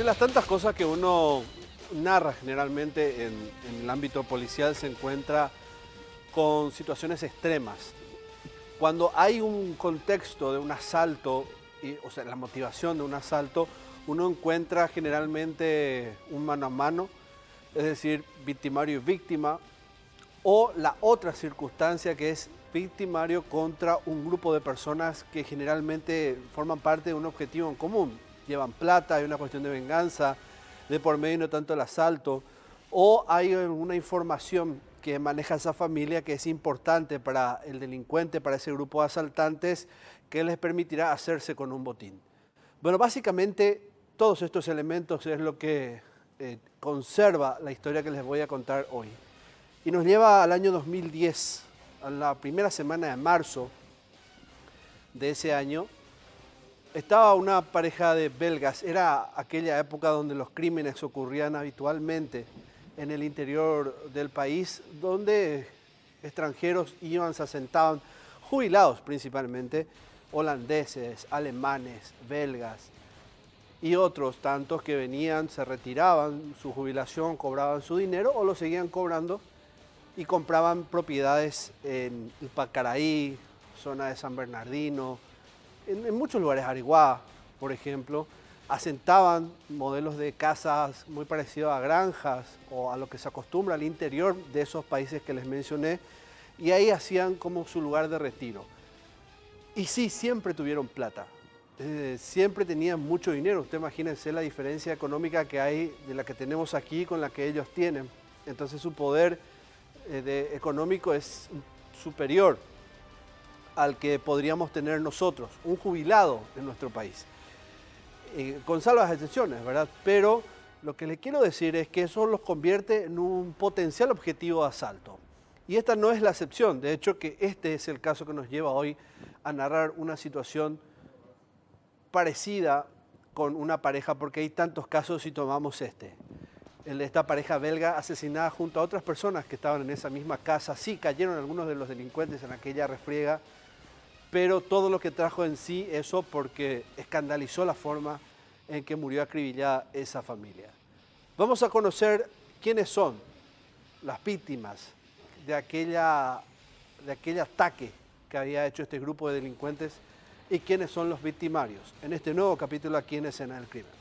De las tantas cosas que uno narra generalmente en el ámbito policial se encuentra con situaciones extremas. Cuando hay un contexto de un asalto, o sea, la motivación de un asalto, uno encuentra generalmente un mano a mano, es decir, victimario y víctima, o la otra circunstancia que es victimario contra un grupo de personas que generalmente forman parte de un objetivo en común. Llevan plata, hay una cuestión de venganza, de por medio y no tanto el asalto, o hay una información que maneja esa familia que es importante para el delincuente, para ese grupo de asaltantes, que les permitirá hacerse con un botín. Bueno, básicamente todos estos elementos es lo que conserva la historia que les voy a contar hoy. Y nos lleva al año 2010, a la primera semana de marzo de ese año. Estaba una pareja de belgas, era aquella época donde los crímenes ocurrían habitualmente en el interior del país, donde extranjeros iban, se asentaban, jubilados principalmente, holandeses, alemanes, belgas y otros tantos que venían, se retiraban su jubilación, cobraban su dinero o lo seguían cobrando y compraban propiedades en Pacaraí, zona de San Bernardino, en muchos lugares, Ariguá, por ejemplo, asentaban modelos de casas muy parecidos a granjas o a lo que se acostumbra al interior de esos países que les mencioné, y ahí hacían como su lugar de retiro. Y sí, siempre tuvieron plata, siempre tenían mucho dinero. Usted imagínense la diferencia económica que hay de la que tenemos aquí con la que ellos tienen. Entonces su poder económico es superior al que podríamos tener nosotros, un jubilado en nuestro país. Con salvas excepciones, ¿verdad? Pero lo que le quiero decir es que eso los convierte en un potencial objetivo de asalto. Y esta no es la excepción. De hecho, que este es el caso que nos lleva hoy a narrar una situación parecida con una pareja, porque hay tantos casos si tomamos este. El de esta pareja belga asesinada junto a otras personas que estaban en esa misma casa. Sí, cayeron algunos de los delincuentes en aquella refriega, pero todo lo que trajo en sí eso porque escandalizó la forma en que murió acribillada esa familia. Vamos a conocer quiénes son las víctimas de aquel ataque que había hecho este grupo de delincuentes y quiénes son los victimarios en este nuevo capítulo aquí en Escena del Crimen.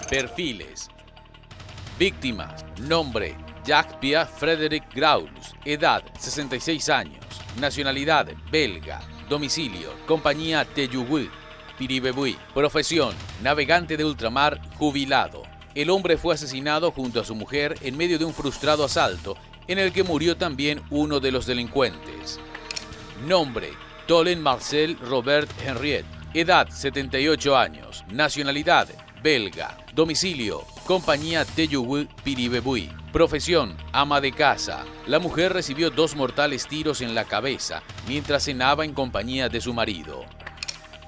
Perfiles. Víctimas. Nombre: Jacques-Pierre Frédéric Graulus. Edad: 66 años. Nacionalidad: belga. Domicilio: Compañía Teyugui, Piribebui. Profesión: navegante de ultramar, jubilado. El hombre fue asesinado junto a su mujer en medio de un frustrado asalto en el que murió también uno de los delincuentes. Nombre: Tolen Marcel Robert Henriette. Edad: 78 años. Nacionalidad: belga. Domicilio: Compañía Teyugui, Piribebui. Profesión: ama de casa. La mujer recibió 2 mortales tiros en la cabeza mientras cenaba en compañía de su marido.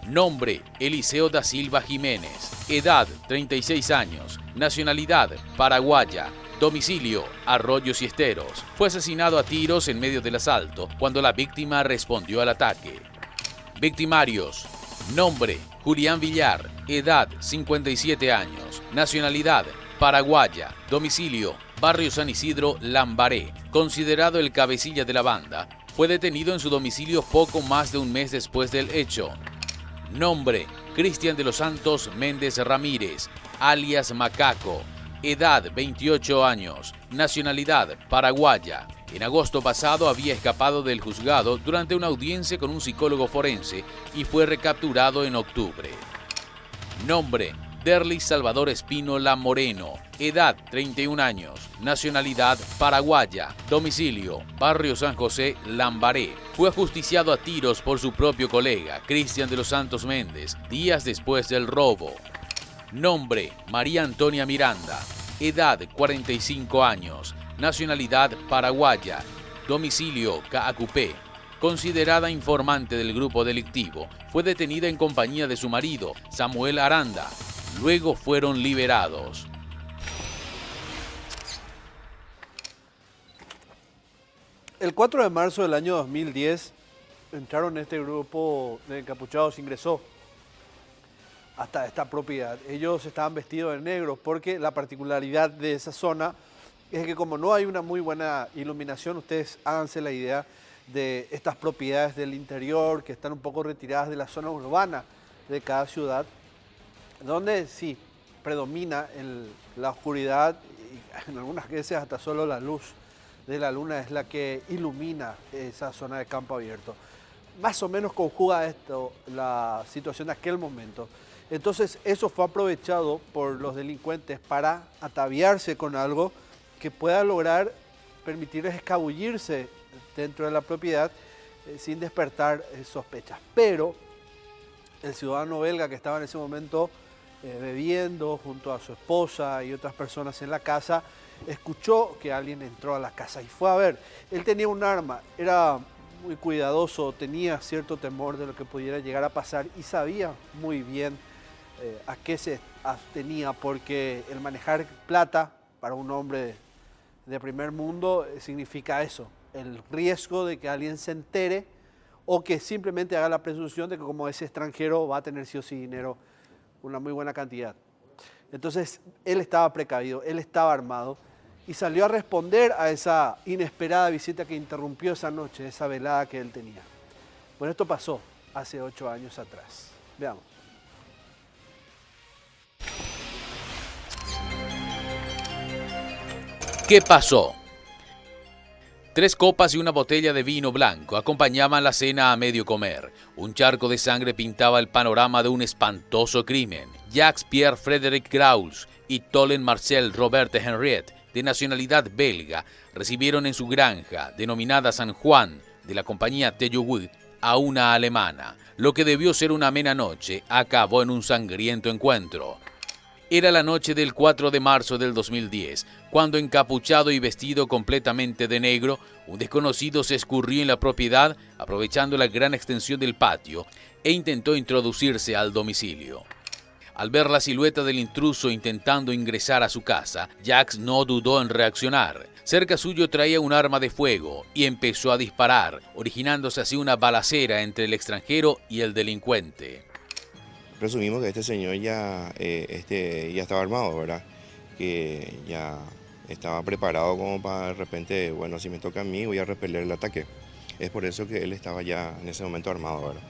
Nombre: Eliseo da Silva Jiménez. Edad: 36 años. Nacionalidad: paraguaya. Domicilio: Arroyos y Esteros. Fue asesinado a tiros en medio del asalto cuando la víctima respondió al ataque. Victimarios. Nombre: Julián Villar. Edad: 57 años. Nacionalidad: paraguaya. Domicilio: Barrio San Isidro, Lambaré. Considerado el cabecilla de la banda, fue detenido en su domicilio poco más de un mes después del hecho. Nombre: Cristian de los Santos Méndez Ramírez, alias Macaco. Edad: 28 años. Nacionalidad: paraguaya. En agosto pasado había escapado del juzgado durante una audiencia con un psicólogo forense y fue recapturado en octubre. Nombre: Derlis Salvador Espínola Moreno. Edad: 31 años. Nacionalidad: paraguaya. Domicilio: Barrio San José, Lambaré. Fue ajusticiado a tiros por su propio colega, Cristian de los Santos Méndez, días después del robo. Nombre: María Antonia Miranda. Edad: 45 años. Nacionalidad: paraguaya. Domicilio: Caacupé. Considerada informante del grupo delictivo, fue detenida en compañía de su marido, Samuel Aranda. Luego fueron liberados. El 4 de marzo del año 2010 entraron este grupo de encapuchados, ingresó hasta esta propiedad. Ellos estaban vestidos de negro porque la particularidad de esa zona es que como no hay una muy buena iluminación, ustedes háganse la idea de estas propiedades del interior que están un poco retiradas de la zona urbana de cada ciudad, donde sí predomina la oscuridad y en algunas veces hasta solo la luz de la luna es la que ilumina esa zona de campo abierto. Más o menos conjuga esto la situación de aquel momento. Entonces eso fue aprovechado por los delincuentes para ataviarse con algo que pueda lograr permitirles escabullirse dentro de la propiedad sin despertar sospechas. Pero el ciudadano belga que estaba en ese momento bebiendo junto a su esposa y otras personas en la casa, escuchó que alguien entró a la casa y fue a ver. Él tenía un arma, era muy cuidadoso, tenía cierto temor de lo que pudiera llegar a pasar y sabía muy bien a qué se abstenía, porque el manejar plata para un hombre de primer mundo significa eso, el riesgo de que alguien se entere o que simplemente haga la presunción de que como es extranjero va a tener sí o sí dinero, una muy buena cantidad. Entonces él estaba precavido, él estaba armado y salió a responder a esa inesperada visita que interrumpió esa noche, esa velada que él tenía. Bueno, esto pasó hace 8 años atrás. Veamos. ¿Qué pasó? 3 copas y una botella de vino blanco acompañaban la cena a medio comer. Un charco de sangre pintaba el panorama de un espantoso crimen. Jacques-Pierre Frédéric Grauls y Tolen Marcel Robert Henriette, de nacionalidad belga, recibieron en su granja, denominada San Juan, de la compañía Tejuwit, a una alemana. Lo que debió ser una amena noche acabó en un sangriento encuentro. Era la noche del 4 de marzo del 2010, cuando encapuchado y vestido completamente de negro, un desconocido se escurrió en la propiedad, aprovechando la gran extensión del patio, e intentó introducirse al domicilio. Al ver la silueta del intruso intentando ingresar a su casa, Jacques no dudó en reaccionar. Cerca suyo traía un arma de fuego y empezó a disparar, originándose así una balacera entre el extranjero y el delincuente. Resumimos que este señor ya estaba armado, ¿verdad? Que ya estaba preparado como para de repente, bueno, si me toca a mí voy a repeler el ataque. Es por eso que él estaba ya en ese momento armado, ¿verdad?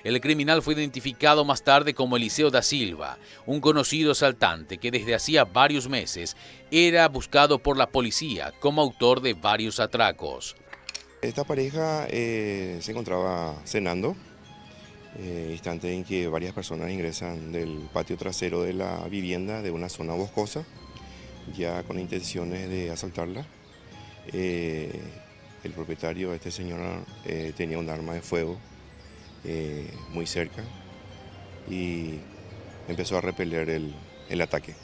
El criminal fue identificado más tarde como Eliseo da Silva, un conocido asaltante que desde hacía varios meses era buscado por la policía como autor de varios atracos. Esta pareja se encontraba cenando, instante en que varias personas ingresan del patio trasero de la vivienda de una zona boscosa, ya con intenciones de asaltarla. El propietario, este señor, tenía un arma de fuego muy cerca y empezó a repeler el ataque.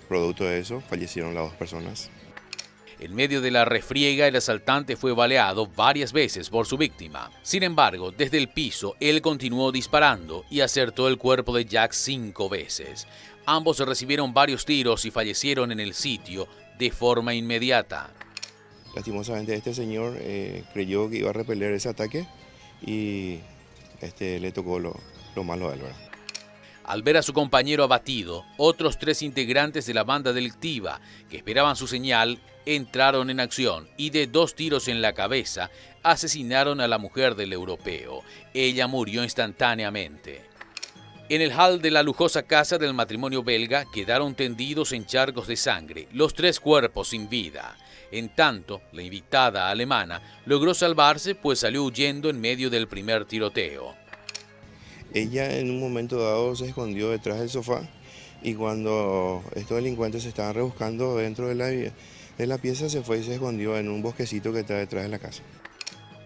Producto de eso, fallecieron las 2 personas. En medio de la refriega, el asaltante fue baleado varias veces por su víctima. Sin embargo, desde el piso, él continuó disparando y acertó el cuerpo de Jack 5 veces. Ambos recibieron varios tiros y fallecieron en el sitio de forma inmediata. Lastimosamente, este señor creyó que iba a repeler ese ataque y le tocó lo malo de él, ¿verdad? Al ver a su compañero abatido, otros 3 integrantes de la banda delictiva que esperaban su señal entraron en acción y de 2 tiros en la cabeza asesinaron a la mujer del europeo. Ella murió instantáneamente. En el hall de la lujosa casa del matrimonio belga quedaron tendidos en charcos de sangre los 3 cuerpos sin vida. En tanto, la invitada alemana logró salvarse pues salió huyendo en medio del primer tiroteo. Ella en un momento dado se escondió detrás del sofá y cuando estos delincuentes se estaban rebuscando dentro de la pieza se fue y se escondió en un bosquecito que está detrás de la casa.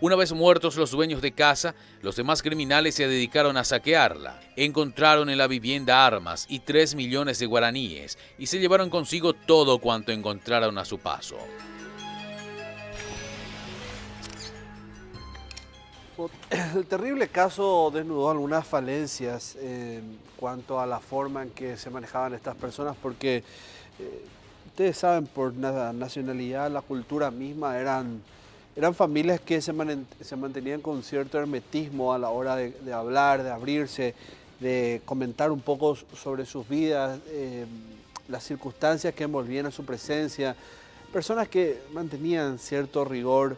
Una vez muertos los dueños de casa, los demás criminales se dedicaron a saquearla. Encontraron en la vivienda armas y 3 millones de guaraníes y se llevaron consigo todo cuanto encontraron a su paso. El terrible caso desnudó algunas falencias en cuanto a la forma en que se manejaban estas personas, porque ustedes saben, por nacionalidad, la cultura misma eran eran familias que se mantenían con cierto hermetismo a la hora de hablar, de abrirse, de comentar un poco sobre sus vidas, las circunstancias que envolvían a su presencia, personas que mantenían cierto rigor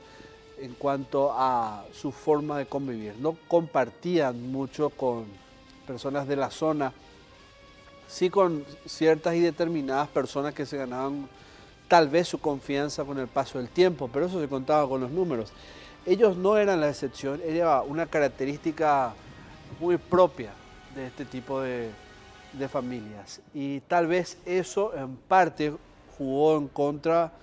en cuanto a su forma de convivir. No compartían mucho con personas de la zona, sí con ciertas y determinadas personas que se ganaban tal vez su confianza con el paso del tiempo, pero eso se contaba con los números. Ellos no eran la excepción, era una característica muy propia de este tipo de familias. Y tal vez eso en parte jugó en contra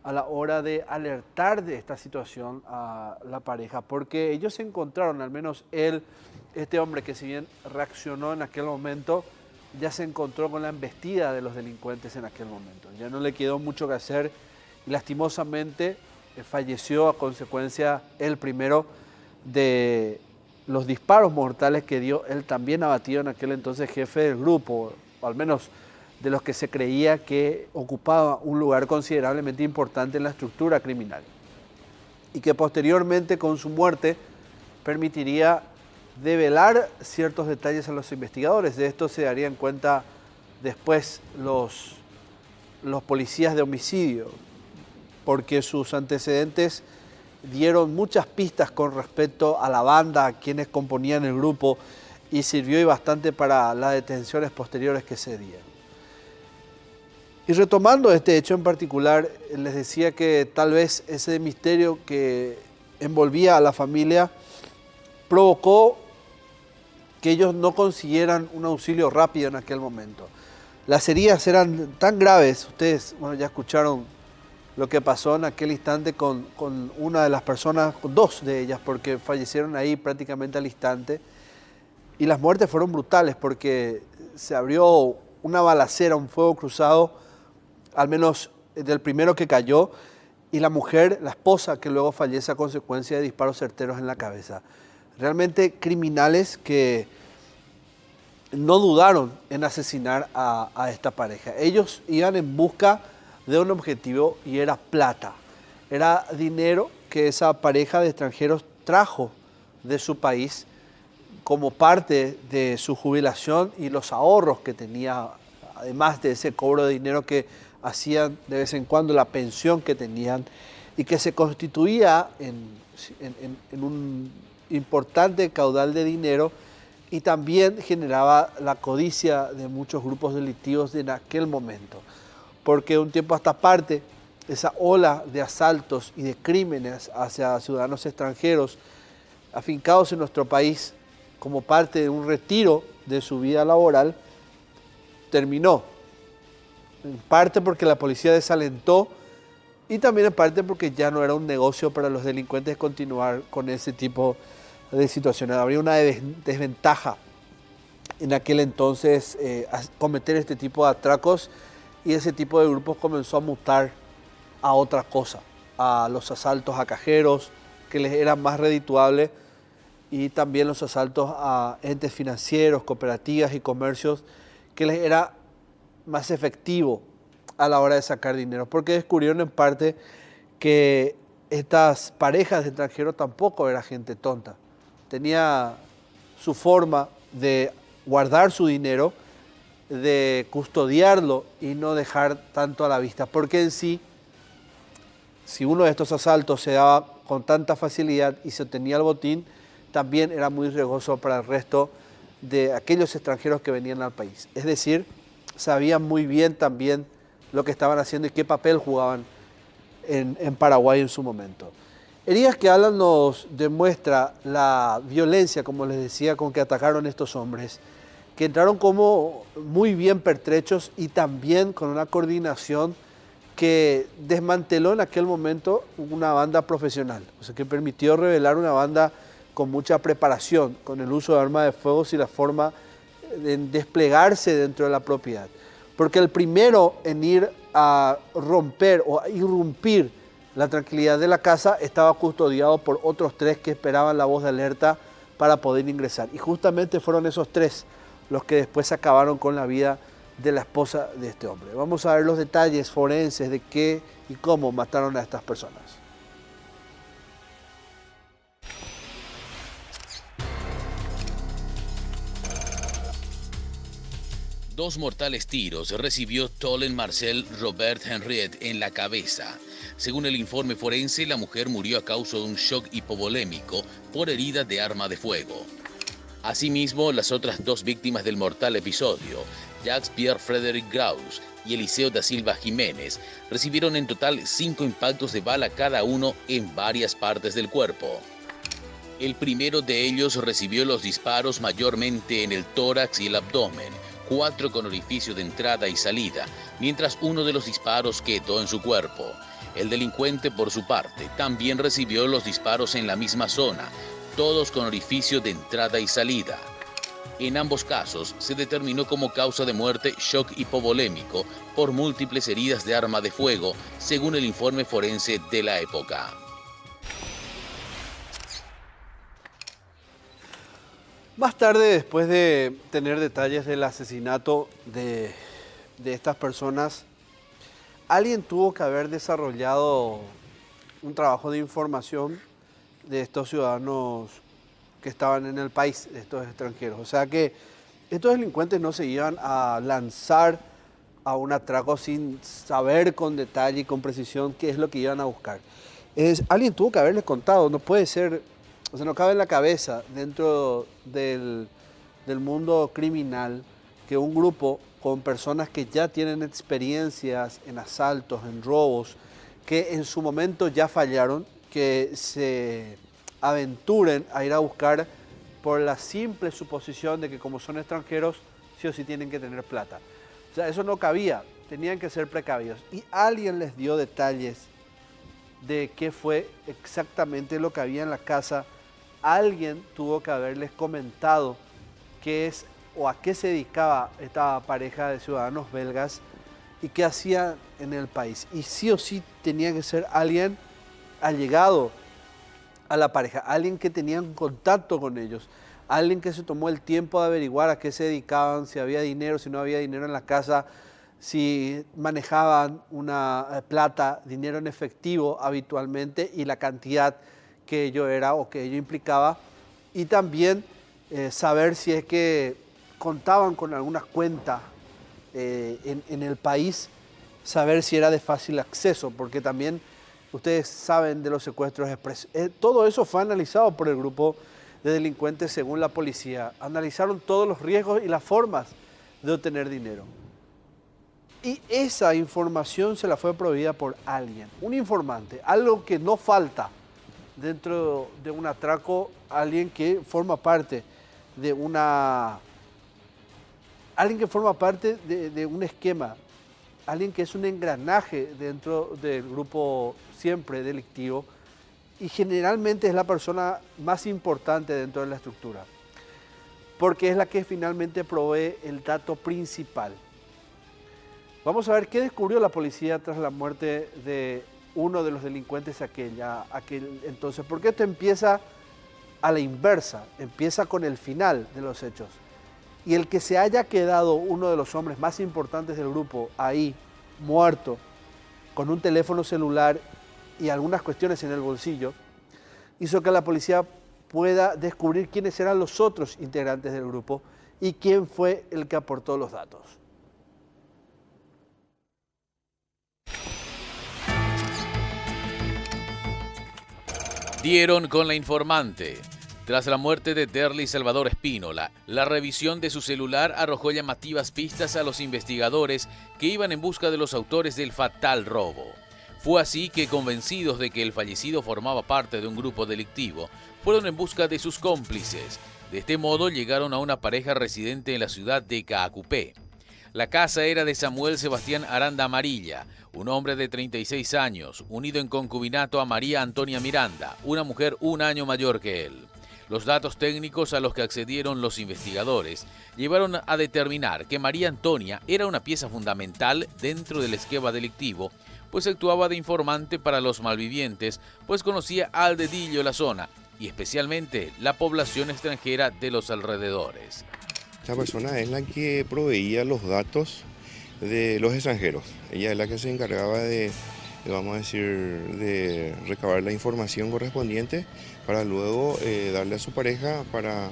a la hora de alertar de esta situación a la pareja, porque ellos se encontraron, al menos él, este hombre que si bien reaccionó en aquel momento, ya se encontró con la embestida de los delincuentes en aquel momento. Ya no le quedó mucho que hacer y lastimosamente falleció a consecuencia el primero de los disparos mortales que dio él también abatido en aquel entonces jefe del grupo, o al menos de los que se creía que ocupaba un lugar considerablemente importante en la estructura criminal. Y que posteriormente con su muerte permitiría develar ciertos detalles a los investigadores. De esto se darían cuenta después los policías de homicidio, porque sus antecedentes dieron muchas pistas con respecto a la banda, a quienes componían el grupo, y sirvió y bastante para las detenciones posteriores que se dieron. Y retomando este hecho en particular, les decía que tal vez ese misterio que envolvía a la familia provocó que ellos no consiguieran un auxilio rápido en aquel momento. Las heridas eran tan graves, ustedes ya escucharon lo que pasó en aquel instante con una de las personas, con dos de ellas, porque fallecieron ahí prácticamente al instante. Y las muertes fueron brutales porque se abrió una balacera, un fuego cruzado, al menos del primero que cayó, y la mujer, la esposa, que luego fallece a consecuencia de disparos certeros en la cabeza. Realmente criminales que no dudaron en asesinar a esta pareja. Ellos iban en busca de un objetivo y era plata. Era dinero que esa pareja de extranjeros trajo de su país como parte de su jubilación y los ahorros que tenía, además de ese cobro de dinero que hacían de vez en cuando, la pensión que tenían y que se constituía en un importante caudal de dinero y también generaba la codicia de muchos grupos delictivos en aquel momento. Porque un tiempo a esta parte, esa ola de asaltos y de crímenes hacia ciudadanos extranjeros afincados en nuestro país como parte de un retiro de su vida laboral, terminó. En parte porque la policía desalentó y también en parte porque ya no era un negocio para los delincuentes continuar con ese tipo de situaciones. Habría una desventaja en aquel entonces cometer este tipo de atracos y ese tipo de grupos comenzó a mutar a otra cosa, a los asaltos a cajeros que les eran más redituables y también los asaltos a entes financieros, cooperativas y comercios que les era más efectivo a la hora de sacar dinero, porque descubrieron en parte que estas parejas de extranjeros tampoco era gente tonta. Tenía su forma de guardar su dinero, de custodiarlo y no dejar tanto a la vista, porque en sí, si uno de estos asaltos se daba con tanta facilidad y se obtenía el botín, también era muy riesgoso para el resto de aquellos extranjeros que venían al país. Es decir, sabían muy bien también lo que estaban haciendo y qué papel jugaban en Paraguay en su momento. Heridas que Alan nos demuestra la violencia, como les decía, con que atacaron estos hombres, que entraron como muy bien pertrechos y también con una coordinación que desmanteló en aquel momento una banda profesional, o sea, que permitió revelar una banda con mucha preparación, con el uso de armas de fuego y la forma de desplegarse dentro de la propiedad. Porque el primero en ir a romper o a irrumpir la tranquilidad de la casa estaba custodiado por otros tres que esperaban la voz de alerta para poder ingresar. Y justamente fueron esos tres los que después acabaron con la vida de la esposa de este hombre. Vamos a ver los detalles forenses de qué y cómo mataron a estas personas. 2 mortales tiros recibió Tolen Marcel Robert Henriette en la cabeza. Según el informe forense, la mujer murió a causa de un shock hipovolémico por herida de arma de fuego. Asimismo, las otras 2 víctimas del mortal episodio, Jacques-Pierre Frédéric Graus y Eliseo da Silva Jiménez, recibieron en total 5 impactos de bala cada uno en varias partes del cuerpo. El primero de ellos recibió los disparos mayormente en el tórax y el abdomen, 4 con orificio de entrada y salida, mientras uno de los disparos quedó en su cuerpo. El delincuente, por su parte, también recibió los disparos en la misma zona, todos con orificio de entrada y salida. En ambos casos se determinó como causa de muerte shock hipovolémico por múltiples heridas de arma de fuego, según el informe forense de la época. Más tarde, después de tener detalles del asesinato de estas personas, alguien tuvo que haber desarrollado un trabajo de información de estos ciudadanos que estaban en el país, de estos extranjeros. O sea que estos delincuentes no se iban a lanzar a un atraco sin saber con detalle y con precisión qué es lo que iban a buscar. Alguien tuvo que haberles contado, no puede ser, o sea, no cabe en la cabeza dentro del mundo criminal que un grupo con personas que ya tienen experiencias en asaltos, en robos, que en su momento ya fallaron, que se aventuren a ir a buscar por la simple suposición de que como son extranjeros, sí o sí tienen que tener plata. O sea, eso no cabía, tenían que ser precavidos. Y alguien les dio detalles de qué fue exactamente lo que había en la casa. Alguien tuvo que haberles comentado qué es o a qué se dedicaba esta pareja de ciudadanos belgas y qué hacían en el país. Y sí o sí tenía que ser alguien allegado a la pareja, alguien que tenía contacto con ellos, alguien que se tomó el tiempo de averiguar a qué se dedicaban, si había dinero, si no había dinero en la casa, si manejaban una plata, dinero en efectivo habitualmente y la cantidad que ello era o que ello implicaba, y también saber si es que contaban con alguna cuenta en el país, saber si era de fácil acceso, porque también ustedes saben de los secuestros express. Todo eso fue analizado por el grupo de delincuentes según la policía. Analizaron todos los riesgos y las formas de obtener dinero. Y esa información se la fue proveída por alguien, un informante, algo que no falta dentro de un atraco, alguien que forma parte de de un esquema, alguien que es un engranaje dentro del grupo siempre delictivo y generalmente es la persona más importante dentro de la estructura, porque es la que finalmente provee el dato principal. Vamos a ver qué descubrió la policía tras la muerte de uno de los delincuentes aquel entonces, porque esto empieza a la inversa, empieza con el final de los hechos. Y el que se haya quedado uno de los hombres más importantes del grupo ahí, muerto, con un teléfono celular y algunas cuestiones en el bolsillo, hizo que la policía pueda descubrir quiénes eran los otros integrantes del grupo y quién fue el que aportó los datos. Dieron con la informante. Tras la muerte de Derly Salvador Espínola, la revisión de su celular arrojó llamativas pistas a los investigadores que iban en busca de los autores del fatal robo. Fue así que, convencidos de que el fallecido formaba parte de un grupo delictivo, fueron en busca de sus cómplices. De este modo llegaron a una pareja residente en la ciudad de Caacupé. La casa era de Samuel Sebastián Aranda Amarilla, un hombre de 36 años, unido en concubinato a María Antonia Miranda, una mujer un año mayor que él. Los datos técnicos a los que accedieron los investigadores llevaron a determinar que María Antonia era una pieza fundamental dentro del esquema delictivo, pues actuaba de informante para los malvivientes, pues conocía al dedillo la zona y especialmente la población extranjera de los alrededores. Esta persona es la que proveía los datos de los extranjeros. Ella es la que se encargaba de recabar la información correspondiente para luego darle a su pareja para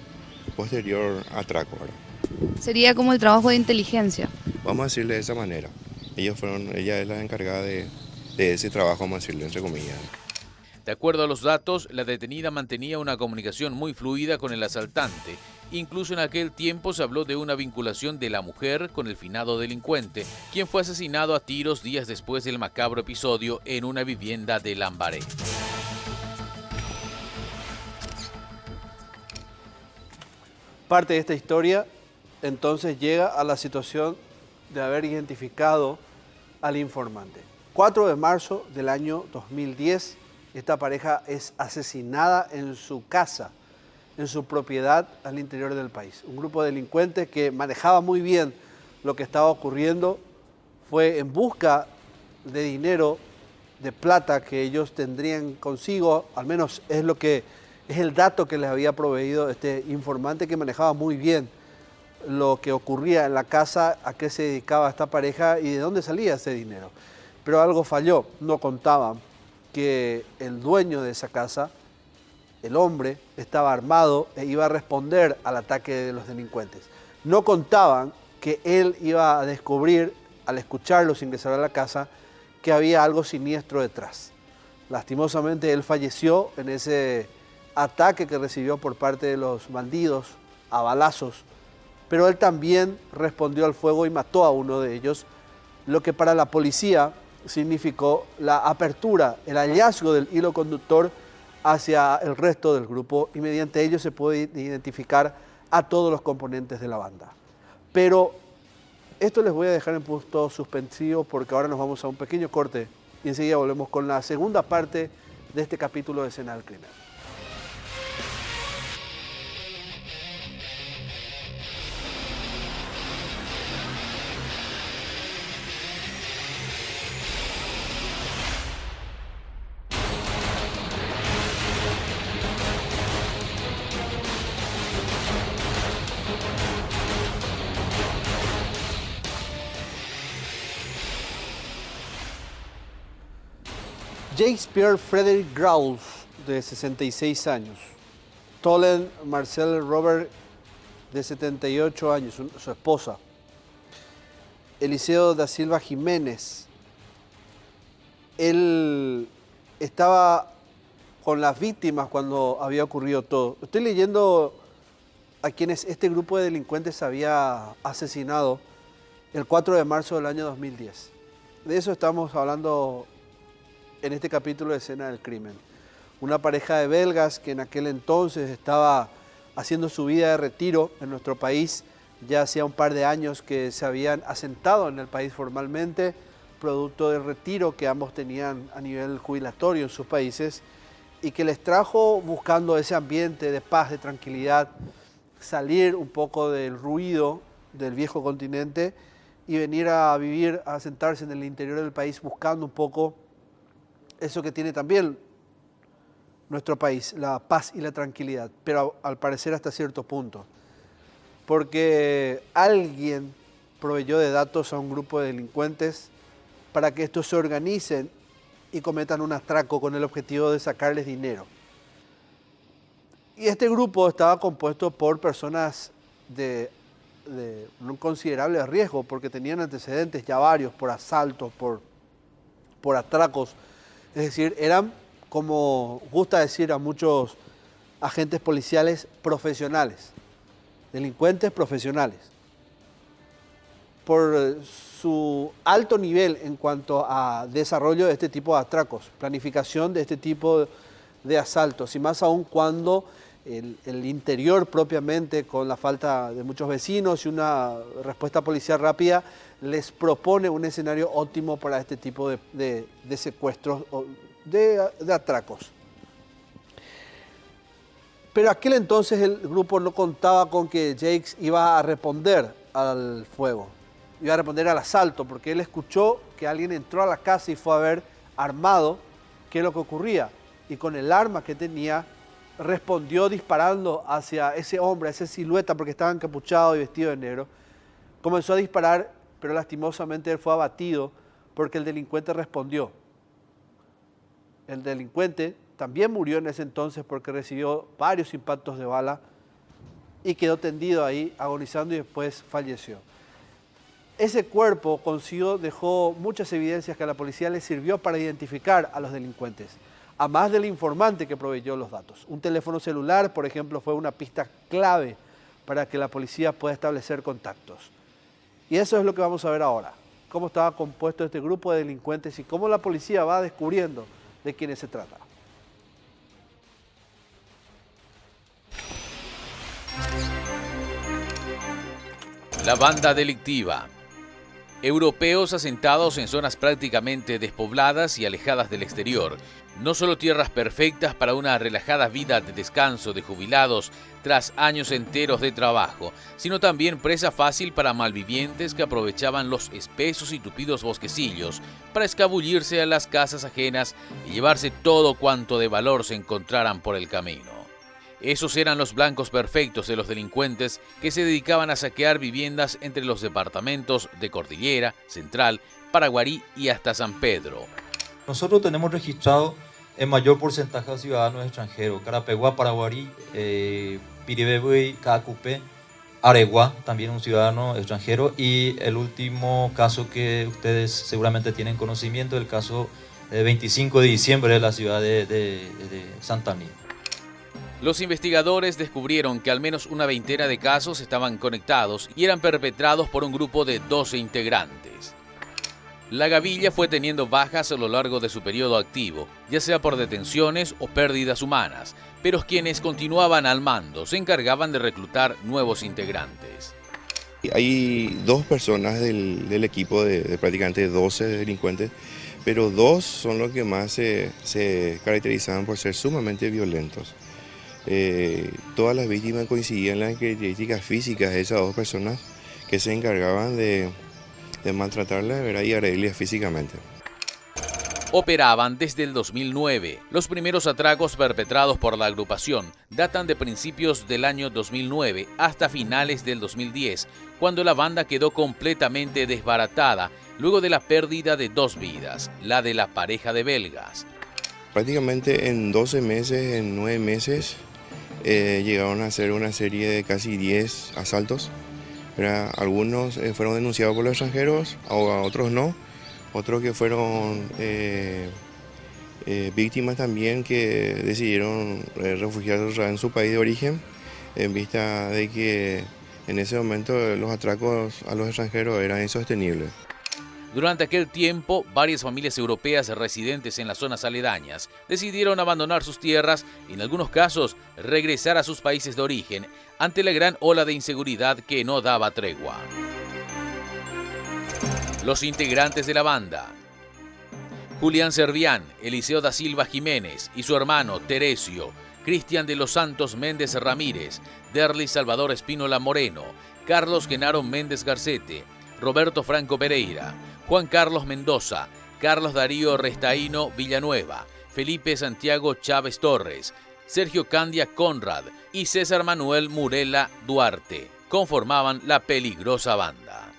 posterior atraco, ¿verdad? Sería como el trabajo de inteligencia. Vamos a decirle de esa manera. Ella es la encargada de ese trabajo, vamos a decirle entre comillas. De acuerdo a los datos, la detenida mantenía una comunicación muy fluida con el asaltante. Incluso en aquel tiempo se habló de una vinculación de la mujer con el finado delincuente, quien fue asesinado a tiros días después del macabro episodio en una vivienda de Lambaré. Parte de esta historia entonces llega a la situación de haber identificado al informante. 4 de marzo del año 2010, esta pareja es asesinada en su casa, en su propiedad al interior del país. Un grupo de delincuentes que manejaba muy bien lo que estaba ocurriendo fue en busca de dinero, de plata que ellos tendrían consigo, al menos es el dato que les había proveído este informante que manejaba muy bien lo que ocurría en la casa, a qué se dedicaba esta pareja y de dónde salía ese dinero. Pero algo falló, no contaban que el dueño de esa casa, el hombre, estaba armado e iba a responder al ataque de los delincuentes. No contaban que él iba a descubrir, al escucharlos ingresar a la casa, que había algo siniestro detrás. Lastimosamente él falleció en ese ataque que recibió por parte de los bandidos a balazos, pero él también respondió al fuego y mató a uno de ellos, lo que para la policía significó la apertura, el hallazgo del hilo conductor hacia el resto del grupo y mediante ello se puede identificar a todos los componentes de la banda. Pero esto les voy a dejar en punto suspensivo porque ahora nos vamos a un pequeño corte y enseguida volvemos con la segunda parte de este capítulo de Escena del Crimen. Jacques-Pierre Frédéric Graulx, de 66 años. Tolen Marcel Robert, de 78 años, su esposa. Eliseo da Silva Jiménez. Él estaba con las víctimas cuando había ocurrido todo. Estoy leyendo a quienes este grupo de delincuentes había asesinado el 4 de marzo del año 2010. De eso estamos hablando en este capítulo de Escena del Crimen. Una pareja de belgas que en aquel entonces estaba haciendo su vida de retiro en nuestro país. Ya hacía un par de años que se habían asentado en el país formalmente, producto del retiro que ambos tenían a nivel jubilatorio en sus países y que les trajo buscando ese ambiente de paz, de tranquilidad, salir un poco del ruido del viejo continente y venir a vivir, a asentarse en el interior del país buscando un poco eso que tiene también nuestro país, la paz y la tranquilidad, pero al parecer hasta cierto punto. Porque alguien proveyó de datos a un grupo de delincuentes para que estos se organicen y cometan un atraco con el objetivo de sacarles dinero. Y este grupo estaba compuesto por personas de un considerable riesgo, porque tenían antecedentes ya varios por asaltos, por atracos. Es decir, eran, como gusta decir a muchos agentes policiales, profesionales, delincuentes profesionales. Por su alto nivel en cuanto a desarrollo de este tipo de atracos, planificación de este tipo de asaltos, y más aún cuando el interior propiamente, con la falta de muchos vecinos y una respuesta policial rápida, les propone un escenario óptimo para este tipo de secuestros o de atracos. Pero aquel entonces el grupo no contaba con que Jacques iba a responder al fuego, iba a responder al asalto, porque él escuchó que alguien entró a la casa y fue a ver armado qué es lo que ocurría. Y con el arma que tenía, respondió disparando hacia ese hombre, a esa silueta, porque estaba encapuchado y vestido de negro. Comenzó a disparar, pero lastimosamente él fue abatido porque el delincuente respondió. El delincuente también murió en ese entonces porque recibió varios impactos de bala y quedó tendido ahí agonizando y después falleció. Ese cuerpo consigo dejó muchas evidencias que a la policía le sirvió para identificar a los delincuentes, a más del informante que proveyó los datos. Un teléfono celular, por ejemplo, fue una pista clave para que la policía pueda establecer contactos. Y eso es lo que vamos a ver ahora, cómo estaba compuesto este grupo de delincuentes y cómo la policía va descubriendo de quiénes se trata. La banda delictiva. Europeos asentados en zonas prácticamente despobladas y alejadas del exterior. No solo tierras perfectas para una relajada vida de descanso de jubilados tras años enteros de trabajo, sino también presa fácil para malvivientes que aprovechaban los espesos y tupidos bosquecillos para escabullirse a las casas ajenas y llevarse todo cuanto de valor se encontraran por el camino. Esos eran los blancos perfectos de los delincuentes que se dedicaban a saquear viviendas entre los departamentos de Cordillera, Central, Paraguarí y hasta San Pedro. Nosotros tenemos registrado el mayor porcentaje de ciudadanos extranjeros: Carapeguá, Paraguarí, Piribebuy, Caacupé, Areguá, también un ciudadano extranjero, y el último caso que ustedes seguramente tienen conocimiento, el caso 25 de diciembre de la ciudad de Santaní. Los investigadores descubrieron que al menos una veintena de casos estaban conectados y eran perpetrados por un grupo de 12 integrantes. La gavilla fue teniendo bajas a lo largo de su periodo activo, ya sea por detenciones o pérdidas humanas, pero quienes continuaban al mando se encargaban de reclutar nuevos integrantes. Hay dos personas del equipo de prácticamente 12 delincuentes, pero dos son los que más se caracterizaban por ser sumamente violentos. Todas las víctimas coincidían en las características físicas de esas dos personas que se encargaban de maltratarlas, ¿verdad?, y agredirlas físicamente. Operaban desde el 2009. Los primeros atracos perpetrados por la agrupación datan de principios del año 2009 hasta finales del 2010, cuando la banda quedó completamente desbaratada luego de la pérdida de 2 vidas, la de la pareja de belgas. Prácticamente en 12 meses, en 9 meses, llegaron a hacer una serie de casi 10 asaltos. Algunos fueron denunciados por los extranjeros, a otros no. Otros que fueron víctimas también que decidieron refugiarse en su país de origen, en vista de que en ese momento los atracos a los extranjeros eran insostenibles. Durante aquel tiempo, varias familias europeas residentes en las zonas aledañas decidieron abandonar sus tierras y en algunos casos regresar a sus países de origen ante la gran ola de inseguridad que no daba tregua. Los integrantes de la banda: Julián Servián, Eliseo da Silva Jiménez y su hermano Teresio, Cristian de los Santos Méndez Ramírez, Derly Salvador Espínola Moreno, Carlos Genaro Méndez Garcete, Roberto Franco Pereira, Juan Carlos Mendoza, Carlos Darío Restaíno Villanueva, Felipe Santiago Chávez Torres, Sergio Candia Conrad y César Manuel Murela Duarte conformaban la peligrosa banda.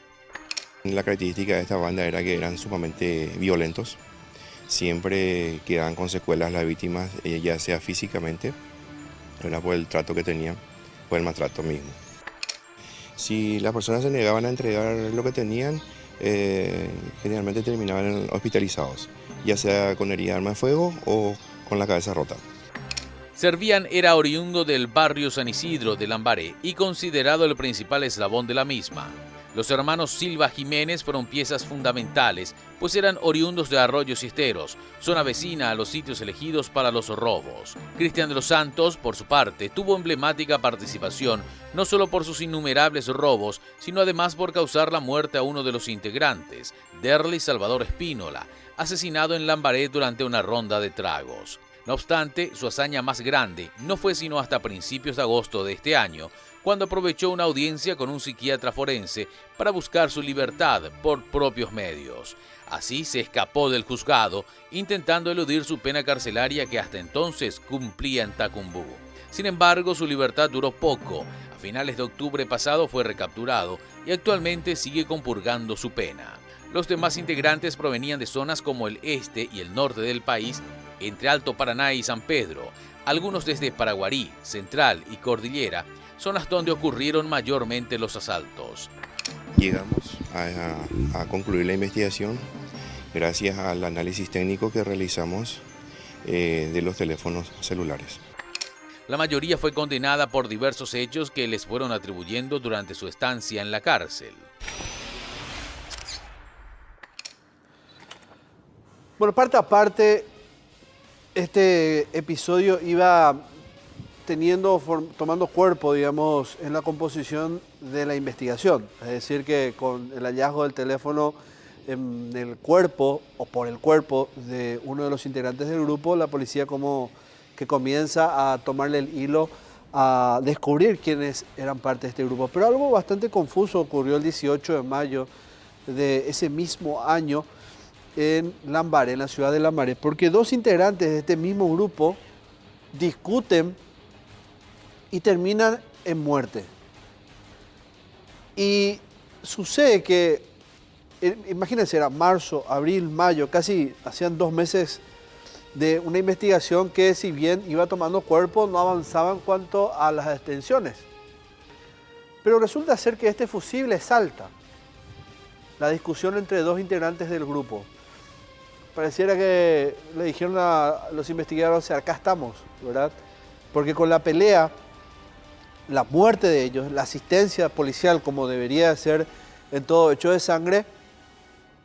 La característica de esta banda era que eran sumamente violentos. Siempre quedaban con secuelas las víctimas, ya sea físicamente, era por el trato que tenían, por el maltrato mismo. Si las personas se negaban a entregar lo que tenían, generalmente terminaban hospitalizados, ya sea con herida de arma de fuego o con la cabeza rota. Servián era oriundo del barrio San Isidro de Lambaré y considerado el principal eslabón de la misma. Los hermanos Silva Jiménez fueron piezas fundamentales, pues eran oriundos de Arroyos y Esteros, zona vecina a los sitios elegidos para los robos. Cristian de los Santos, por su parte, tuvo emblemática participación, no solo por sus innumerables robos, sino además por causar la muerte a uno de los integrantes, Derly Salvador Espínola, asesinado en Lambaré durante una ronda de tragos. No obstante, su hazaña más grande no fue sino hasta principios de agosto de este año, cuando aprovechó una audiencia con un psiquiatra forense para buscar su libertad por propios medios. Así se escapó del juzgado, intentando eludir su pena carcelaria que hasta entonces cumplía en Tacumbú. Sin embargo, su libertad duró poco. A finales de octubre pasado fue recapturado y actualmente sigue compurgando su pena. Los demás integrantes provenían de zonas como el este y el norte del país, entre Alto Paraná y San Pedro, algunos desde Paraguarí, Central y Cordillera. zonas donde ocurrieron mayormente los asaltos. Llegamos a concluir la investigación gracias al análisis técnico que realizamos de los teléfonos celulares. La mayoría fue condenada por diversos hechos que les fueron atribuyendo durante su estancia en la cárcel. Bueno, parte a parte, este episodio iba tomando cuerpo, digamos, en la composición de la investigación. Es decir, que con el hallazgo del teléfono en el cuerpo o por el cuerpo de uno de los integrantes del grupo, la policía como que comienza a tomarle el hilo a descubrir quiénes eran parte de este grupo. Pero algo bastante confuso ocurrió el 18 de mayo de ese mismo año en Lambaré, en la ciudad de Lambaré, porque dos integrantes de este mismo grupo discuten y terminan en muerte. Y sucede que, imagínense, era marzo, abril, mayo, casi hacían 2 meses de una investigación que, si bien iba tomando cuerpo, no avanzaba en cuanto a las detenciones. Pero resulta ser que este fusible salta la discusión entre dos integrantes del grupo. Pareciera que le dijeron a los investigadores, acá estamos, ¿verdad? Porque con la pelea, la muerte de ellos, la asistencia policial, como debería ser en todo hecho de sangre,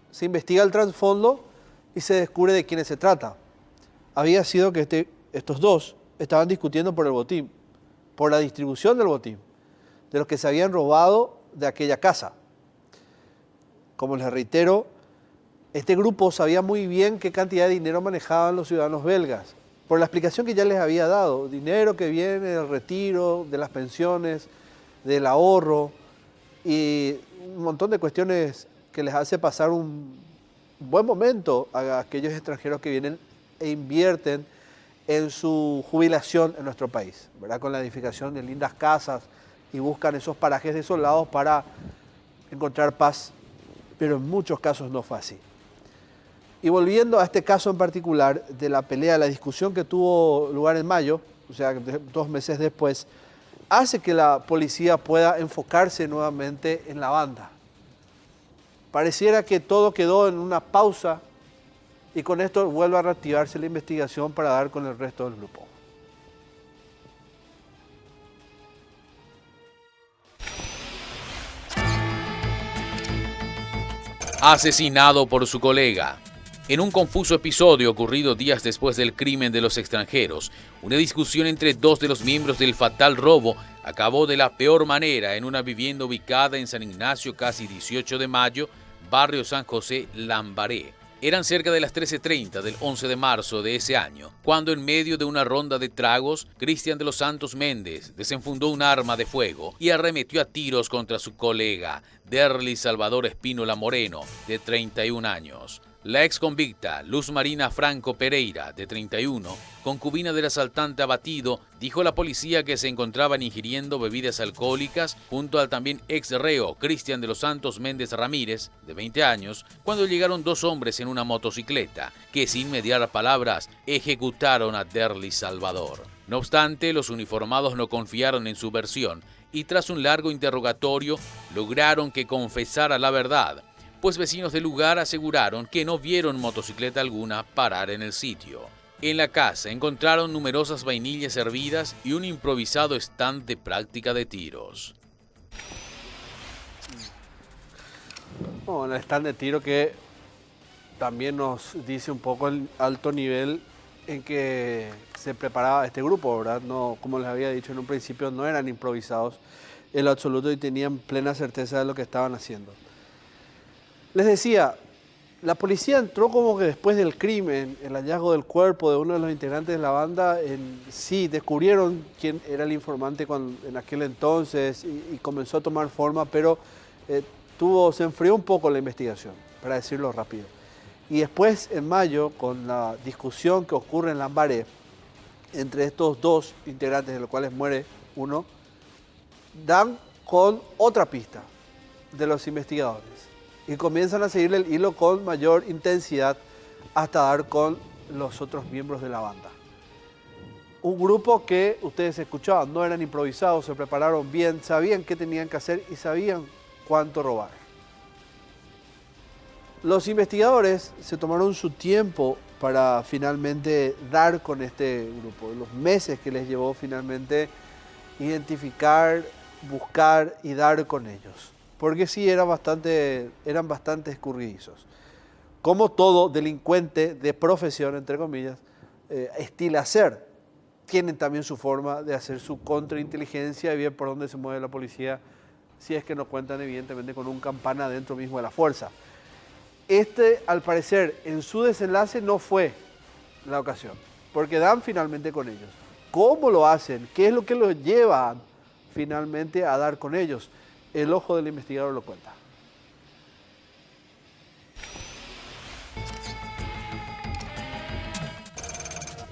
se investiga el trasfondo y se descubre de quiénes se trata. Había sido que estos dos estaban discutiendo por el botín, por la distribución del botín, de los que se habían robado de aquella casa. Como les reitero, este grupo sabía muy bien qué cantidad de dinero manejaban los ciudadanos belgas, por la explicación que ya les había dado, dinero que viene del retiro, de las pensiones, del ahorro y un montón de cuestiones que les hace pasar un buen momento a aquellos extranjeros que vienen e invierten en su jubilación en nuestro país, ¿verdad? Con la edificación de lindas casas y buscan esos parajes desolados para encontrar paz, pero en muchos casos no fue así. Y volviendo a este caso en particular de la pelea, la discusión que tuvo lugar en mayo, o sea, 2 meses después, hace que la policía pueda enfocarse nuevamente en la banda. Pareciera que todo quedó en una pausa y con esto vuelve a reactivarse la investigación para dar con el resto del grupo. Asesinado por su colega. En un confuso episodio ocurrido días después del crimen de los extranjeros, una discusión entre 2 de los miembros del fatal robo acabó de la peor manera en una vivienda ubicada en San Ignacio, casi 18 de mayo, barrio San José, Lambaré. Eran cerca de las 13:30 del 11 de marzo de ese año, cuando en medio de una ronda de tragos, Cristian de los Santos Méndez desenfundó un arma de fuego y arremetió a tiros contra su colega, Derlis Salvador Espínola Moreno, de 31 años. La ex convicta Luz Marina Franco Pereira, de 31, concubina del asaltante abatido, dijo a la policía que se encontraban ingiriendo bebidas alcohólicas junto al también ex reo Cristian de los Santos Méndez Ramírez, de 20 años, cuando llegaron 2 hombres en una motocicleta, que sin mediar palabras ejecutaron a Derlis Salvador. No obstante, los uniformados no confiaron en su versión y tras un largo interrogatorio lograron que confesara la verdad, pues vecinos del lugar aseguraron que no vieron motocicleta alguna parar en el sitio. En la casa encontraron numerosas vainillas hervidas y un improvisado stand de práctica de tiros. Bueno, el stand de tiro que también nos dice un poco el alto nivel en que se preparaba este grupo, ¿verdad? No, como les había dicho en un principio, no eran improvisados en lo absoluto y tenían plena certeza de lo que estaban haciendo. Les decía, la policía entró como que después del crimen, el hallazgo del cuerpo de uno de los integrantes de la banda, sí, descubrieron quién era el informante en aquel entonces y comenzó a tomar forma, pero se enfrió un poco la investigación, para decirlo rápido. Y después, en mayo, con la discusión que ocurre en Lambaré, entre estos 2 integrantes, de los cuales muere uno, dan con otra pista de los investigadores. Y comienzan a seguirle el hilo con mayor intensidad hasta dar con los otros miembros de la banda. Un grupo que ustedes escuchaban, no eran improvisados, se prepararon bien, sabían qué tenían que hacer y sabían cuánto robar. Los investigadores se tomaron su tiempo para finalmente dar con este grupo, los meses que les llevó finalmente identificar, buscar y dar con ellos. Porque sí, eran bastante escurridizos. Como todo delincuente de profesión, entre comillas, estila hacer, tienen también su forma de hacer su contrainteligencia y ver por dónde se mueve la policía, si es que no cuentan evidentemente con un campana dentro mismo de la fuerza. Al parecer, en su desenlace no fue la ocasión, porque dan finalmente con ellos. ¿Cómo lo hacen? ¿Qué es lo que los lleva finalmente a dar con ellos? El ojo del investigador lo cuenta.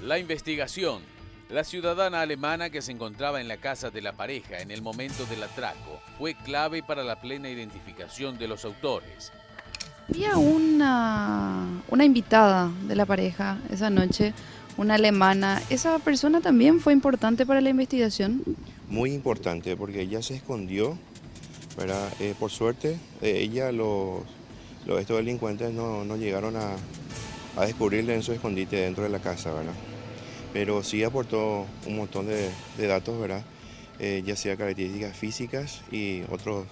La investigación. La ciudadana alemana que se encontraba en la casa de la pareja en el momento del atraco fue clave para la plena identificación de los autores. Había una invitada de la pareja esa noche, una alemana. ¿Esa persona también fue importante para la investigación? Muy importante porque ella se escondió, ¿verdad? Por suerte, estos delincuentes no llegaron a descubrirle en su escondite dentro de la casa, ¿verdad? Pero sí aportó un montón de datos, ¿verdad? Ya sea características físicas y otros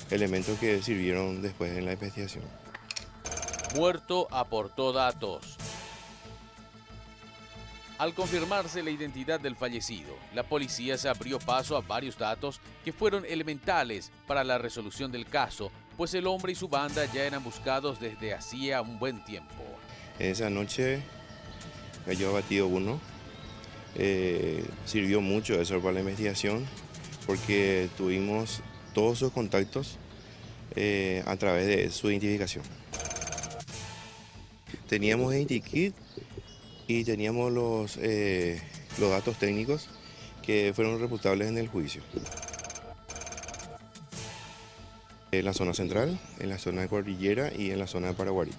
elementos que sirvieron después en la investigación. Muerto aportó datos. Al confirmarse la identidad del fallecido, la policía se abrió paso a varios datos que fueron elementales para la resolución del caso, pues el hombre y su banda ya eran buscados desde hacía un buen tiempo. Esa noche cayó abatido uno. Sirvió mucho eso para la investigación porque tuvimos todos sus contactos a través de su identificación. Teníamos identikit y teníamos los datos técnicos que fueron reputables en el juicio. En la zona central, en la zona de Cordillera y en la zona de Paraguarí.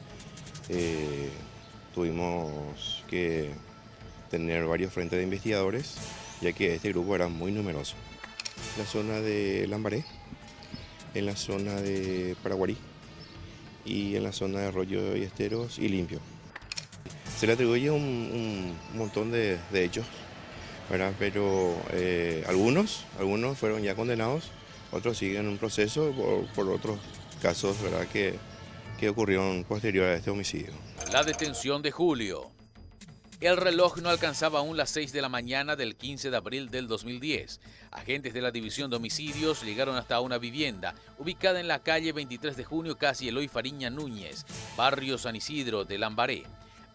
Tuvimos que tener varios frentes de investigadores, ya que este grupo era muy numeroso. En la zona de Lambaré, en la zona de Paraguarí y en la zona de Arroyo y Esteros y Limpio. Se le atribuye un montón de hechos, ¿verdad? Pero algunos fueron ya condenados, otros siguen en un proceso por otros casos, ¿verdad? que ocurrieron posterior a este homicidio. La detención de Julio. El reloj no alcanzaba aún las 6 de la mañana del 15 de abril del 2010. Agentes de la División de Homicidios llegaron hasta una vivienda ubicada en la calle 23 de junio, casi Eloy Fariña Núñez, barrio San Isidro de Lambaré.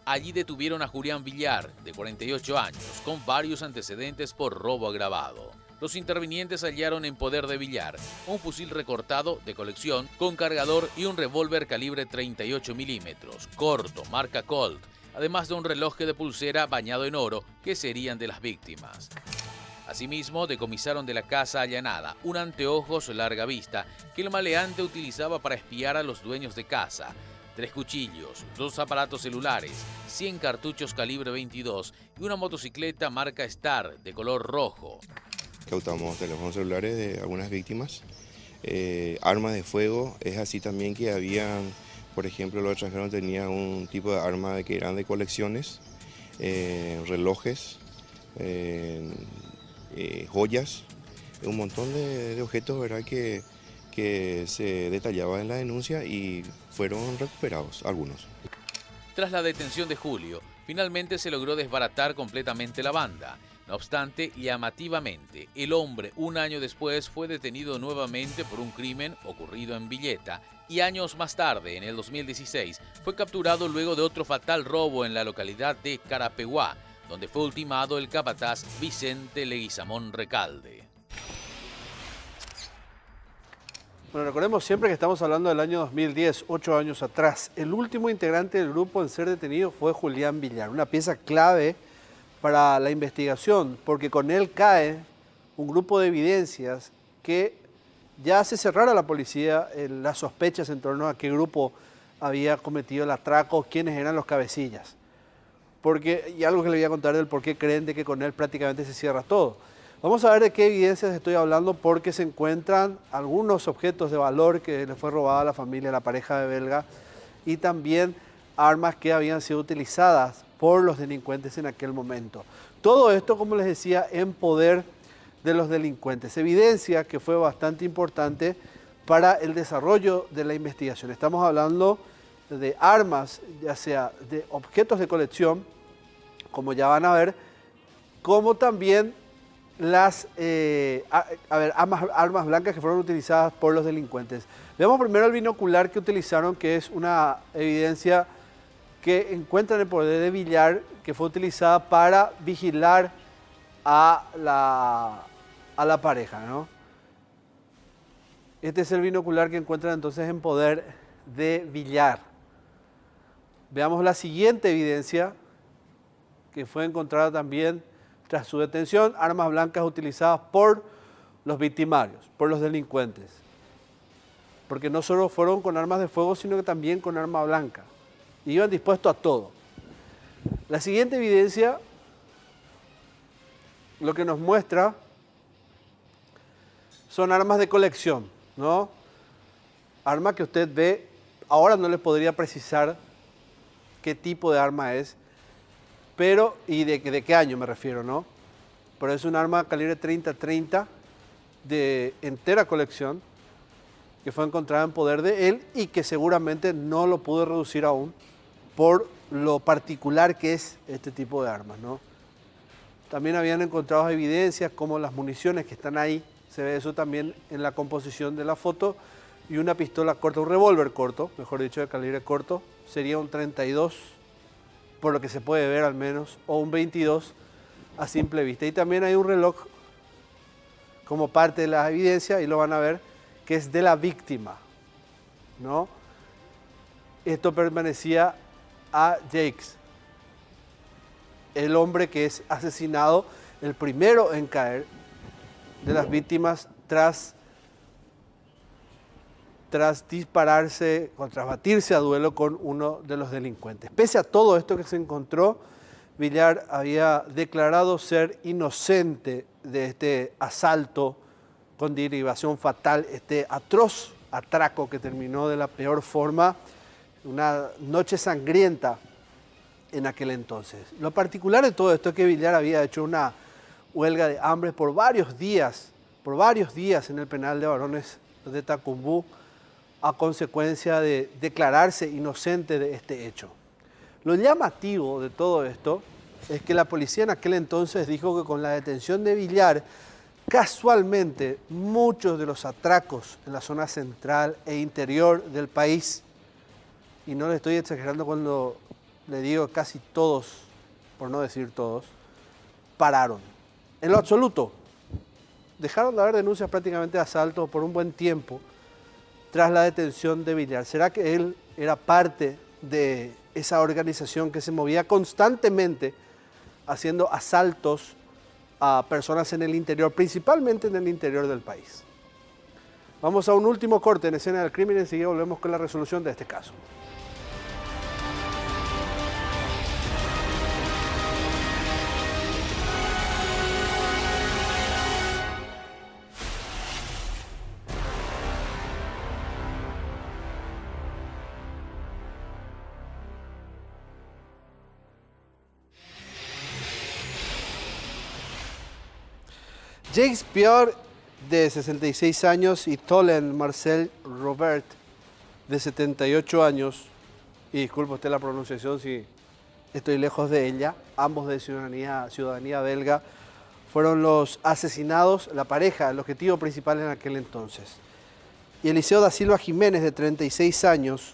Allí detuvieron a Julián Villar, de 48 años, con varios antecedentes por robo agravado. Los intervinientes hallaron en poder de Villar un fusil recortado de colección con cargador y un revólver calibre 38 milímetros, corto, marca Colt, además de un reloj de pulsera bañado en oro que serían de las víctimas. Asimismo, decomisaron de la casa allanada un anteojos larga vista que el maleante utilizaba para espiar a los dueños de casa, 3 cuchillos, 2 aparatos celulares, 100 cartuchos calibre 22 y una motocicleta marca Star de color rojo. Cautamos teléfonos celulares de algunas víctimas, armas de fuego, es así también que habían, por ejemplo, los extranjeros tenían un tipo de arma que eran de colecciones, relojes, joyas, un montón de objetos, ¿verdad? que se detallaba en la denuncia y fueron recuperados algunos. Tras la detención de Julio, finalmente se logró desbaratar completamente la banda. No obstante, llamativamente, el hombre un año después fue detenido nuevamente por un crimen ocurrido en Villeta y años más tarde, en el 2016, fue capturado luego de otro fatal robo en la localidad de Carapeguá, donde fue ultimado el capataz Vicente Leguizamón Recalde. Bueno, recordemos siempre que estamos hablando del año 2010, 8 años atrás. El último integrante del grupo en ser detenido fue Julián Villar, una pieza clave para la investigación, porque con él cae un grupo de evidencias que ya hace cerrar a la policía las sospechas en torno a qué grupo había cometido el atraco, quiénes eran los cabecillas. y algo que le voy a contar del por qué creen de que con él prácticamente se cierra todo. Vamos a ver de qué evidencias estoy hablando, porque se encuentran algunos objetos de valor que le fue robada a la familia, a la pareja de Belga, y también armas que habían sido utilizadas por los delincuentes en aquel momento. Todo esto, como les decía, en poder de los delincuentes. Evidencia que fue bastante importante para el desarrollo de la investigación. Estamos hablando de armas, ya sea de objetos de colección, como ya van a ver, como también las armas blancas que fueron utilizadas por los delincuentes. Veamos primero el binocular que utilizaron, que es una evidencia que encuentran en el poder de Villar, que fue utilizada para vigilar a la pareja, ¿no? Este es el binocular que encuentran entonces en poder de Villar. Veamos la siguiente evidencia que fue encontrada también tras su detención: armas blancas utilizadas por los victimarios, por los delincuentes. Porque no solo fueron con armas de fuego, sino que también con arma blanca. Y iban dispuestos a todo. La siguiente evidencia lo que nos muestra son armas de colección, ¿no? Arma que usted ve, ahora no les podría precisar qué tipo de arma es, pero, y de qué año me refiero, ¿no? Pero es un arma calibre 30-30 de entera colección, que fue encontrada en poder de él y que seguramente no lo pudo reducir aún por lo particular que es este tipo de armas, ¿no? También habían encontrado evidencias como las municiones que están ahí, se ve eso también en la composición de la foto, y una pistola corta, un revólver corto, mejor dicho, de calibre corto, sería un 32, por lo que se puede ver al menos, o un 22 a simple vista. Y también hay un reloj como parte de la evidencia, y lo van a ver, que es de la víctima, ¿no? Esto pertenecía a Jakes, el hombre que es asesinado, el primero en caer de las víctimas tras dispararse, tras batirse a duelo con uno de los delincuentes. Pese a todo esto que se encontró, Villar había declarado ser inocente de este asalto con derivación fatal, este atroz atraco que terminó de la peor forma, una noche sangrienta en aquel entonces. Lo particular de todo esto es que Villar había hecho una huelga de hambre por varios días en el penal de varones de Tacumbú, a consecuencia de declararse inocente de este hecho. Lo llamativo de todo esto es que la policía en aquel entonces dijo que con la detención de Villar, casualmente muchos de los atracos en la zona central e interior del país, y no le estoy exagerando cuando le digo casi todos, por no decir todos, pararon. En lo absoluto, dejaron de haber denuncias prácticamente de asalto por un buen tiempo tras la detención de Villar. ¿Será que él era parte de esa organización que se movía constantemente haciendo asaltos a personas en el interior, principalmente en el interior del país? Vamos a un último corte en Escena del Crimen y enseguida volvemos con la resolución de este caso. Jakes Pierre, de 66 años, y Tolen Marcel Robert, de 78 años, y disculpe usted la pronunciación si estoy lejos de ella, ambos de ciudadanía belga, fueron los asesinados, la pareja, el objetivo principal en aquel entonces. Y Eliseo da Silva Jiménez, de 36 años,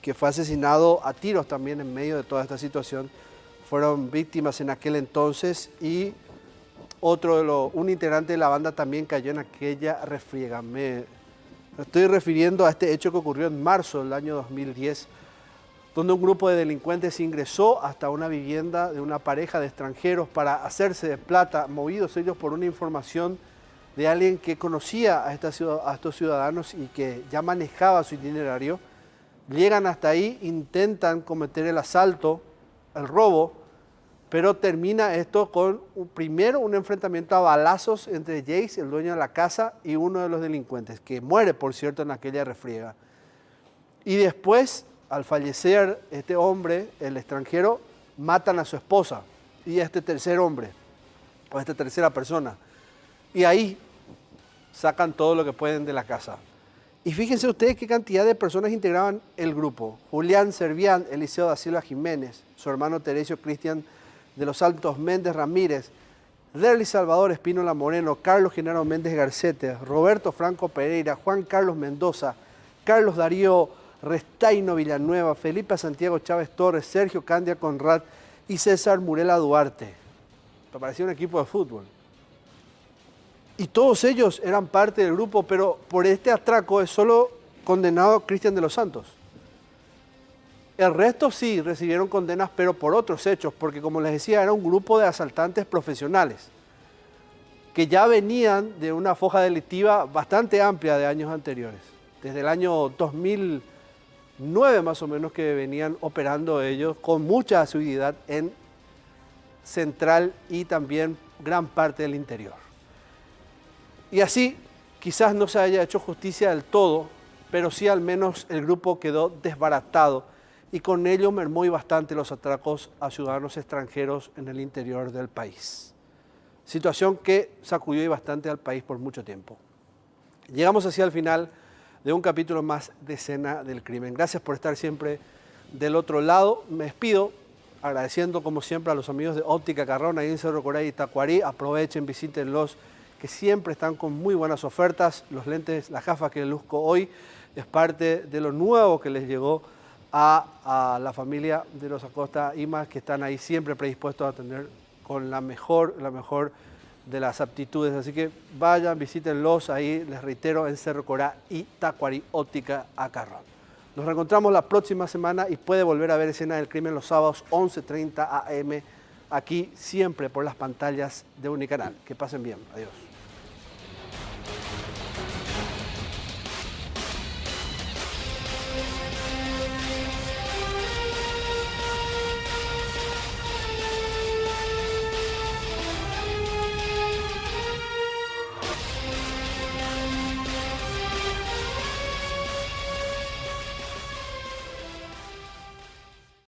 que fue asesinado a tiros también en medio de toda esta situación, fueron víctimas en aquel entonces, y un integrante de la banda también cayó en aquella refriega. Me estoy refiriendo a este hecho que ocurrió en marzo del año 2010, donde un grupo de delincuentes ingresó hasta una vivienda de una pareja de extranjeros para hacerse de plata, movidos ellos por una información de alguien que conocía a estos ciudadanos y que ya manejaba su itinerario. Llegan hasta ahí, intentan cometer el asalto, el robo, Pero termina esto con primero un enfrentamiento a balazos entre Jace, el dueño de la casa, y uno de los delincuentes, que muere, por cierto, en aquella refriega. Y después, al fallecer este hombre, el extranjero, matan a su esposa y a este tercer hombre, o a esta tercera persona. Y ahí sacan todo lo que pueden de la casa. Y fíjense ustedes qué cantidad de personas integraban el grupo. Julián Servián, Eliseo da Silva Jiménez, su hermano Teresio Cristian de los Santos Méndez Ramírez, Lerly Salvador Espínola Moreno, Carlos Genaro Méndez Garcete, Roberto Franco Pereira, Juan Carlos Mendoza, Carlos Darío Restaino Villanueva, Felipe Santiago Chávez Torres, Sergio Candia Conrad y César Murela Duarte. Me parecía un equipo de fútbol. Y todos ellos eran parte del grupo, pero por este atraco es solo condenado Cristian de los Santos. El resto sí recibieron condenas, pero por otros hechos, porque como les decía, era un grupo de asaltantes profesionales que ya venían de una foja delictiva bastante amplia de años anteriores. Desde el año 2009 más o menos que venían operando ellos con mucha asiduidad en Central y también gran parte del interior. Y así quizás no se haya hecho justicia del todo, pero sí al menos el grupo quedó desbaratado y con ello mermó y bastante los atracos a ciudadanos extranjeros en el interior del país. Situación que sacudió y bastante al país por mucho tiempo. Llegamos así al final de un capítulo más de Escena del Crimen. Gracias por estar siempre del otro lado. Me despido agradeciendo como siempre a los amigos de Óptica Carrón, ahí en Cerro Corá y Tacuarí. Aprovechen, visítenlos, que siempre están con muy buenas ofertas. Los lentes, las gafas que luzco hoy es parte de lo nuevo que les llegó a la familia de los Acosta Imas, que están ahí siempre predispuestos a atender con la mejor de las aptitudes. Así que vayan, visítenlos ahí, les reitero, en Cerro Corá y Tacuarí, Óptica Carrón. Nos reencontramos la próxima semana y puede volver a ver Escena del Crimen los sábados 11:30 AM, aquí siempre por las pantallas de Unicanal. Que pasen bien. Adiós.